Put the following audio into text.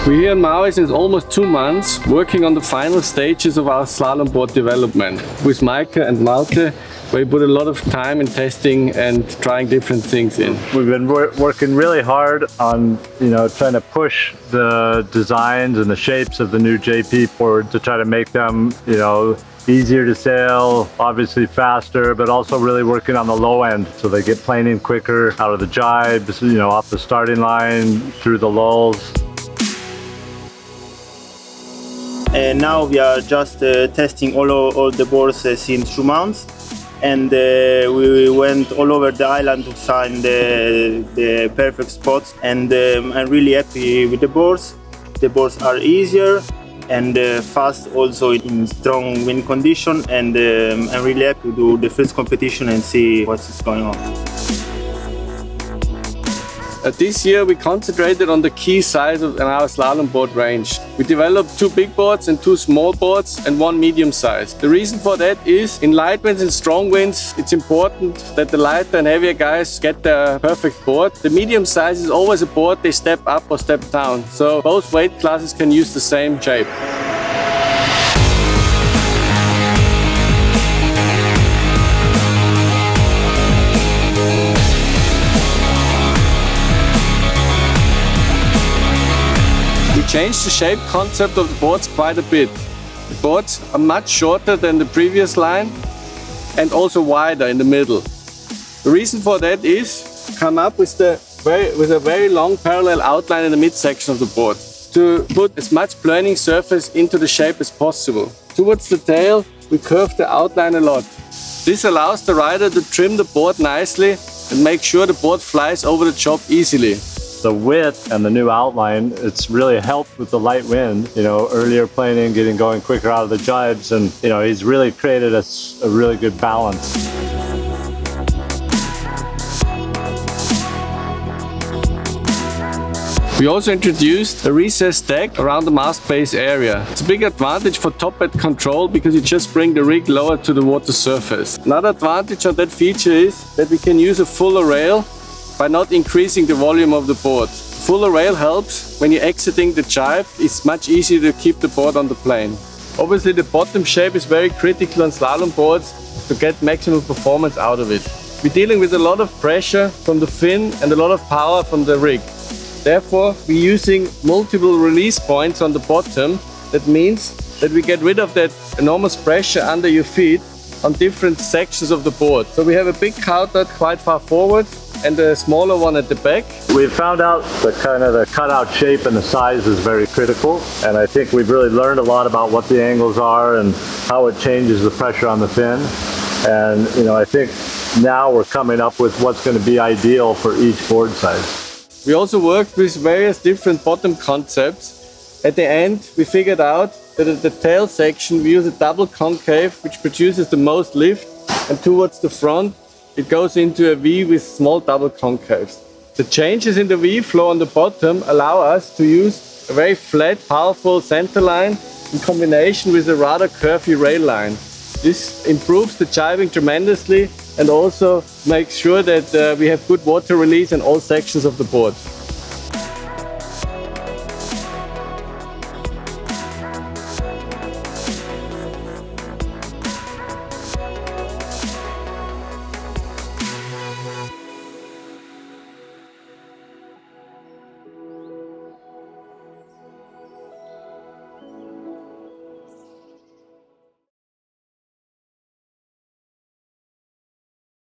We're here in Maui since almost 2 months, working on the final stages of our slalom board development with Micah and Malte. We put a lot of time in testing and trying different things in. We've been working really hard on, trying to push the designs and the shapes of the new JP board to try to make them, easier to sail, obviously faster, but also really working on the low end so they get planing quicker out of the jibes, off the starting line, through the lulls. And now we are just testing all the boards since 2 months. And we went all over the island to find the perfect spots. And I'm really happy with the boards. The boards are easier and fast also in strong wind condition. And I'm really happy to do the first competition and see what's going on. This year we concentrated on the key size in our slalom board range. We developed 2 big boards and 2 small boards and 1 medium size. The reason for that is in light winds and strong winds it's important that the lighter and heavier guys get their perfect board. The medium size is always a board they step up or step down, so both weight classes can use the same shape. Changed the shape concept of the boards quite a bit. The boards are much shorter than the previous line and also wider in the middle. The reason for that is come up with a very long parallel outline in the midsection of the board to put as much planing surface into the shape as possible. Towards the tail we curve the outline a lot. This allows the rider to trim the board nicely and make sure the board flies over the chop easily. The width and the new outline, it's really helped with the light wind, earlier planing, getting going quicker out of the jibes, and he's really created a really good balance. We also introduced a recessed deck around the mast base area. It's a big advantage for top hat control because you just bring the rig lower to the water surface. Another advantage of that feature is that we can use a fuller rail by not increasing the volume of the board. Fuller rail helps when you're exiting the jibe. It's much easier to keep the board on the plane. Obviously the bottom shape is very critical on slalom boards to get maximum performance out of it. We're dealing with a lot of pressure from the fin and a lot of power from the rig. Therefore we're using multiple release points on the bottom. That means that we get rid of that enormous pressure under your feet on different sections of the board. So we have a big countout quite far forward and a smaller one at the back. We found out the cutout shape and the size is very critical, and I think we've really learned a lot about what the angles are and how it changes the pressure on the fin. And I think now we're coming up with what's going to be ideal for each board size. We also worked with various different bottom concepts. At the end we figured out that at the tail section we use a double concave which produces the most lift, and towards the front it goes into a V with small double concaves. The changes in the V flow on the bottom allow us to use a very flat, powerful center line in combination with a rather curvy rail line. This improves the jibing tremendously and also makes sure that we have good water release in all sections of the board.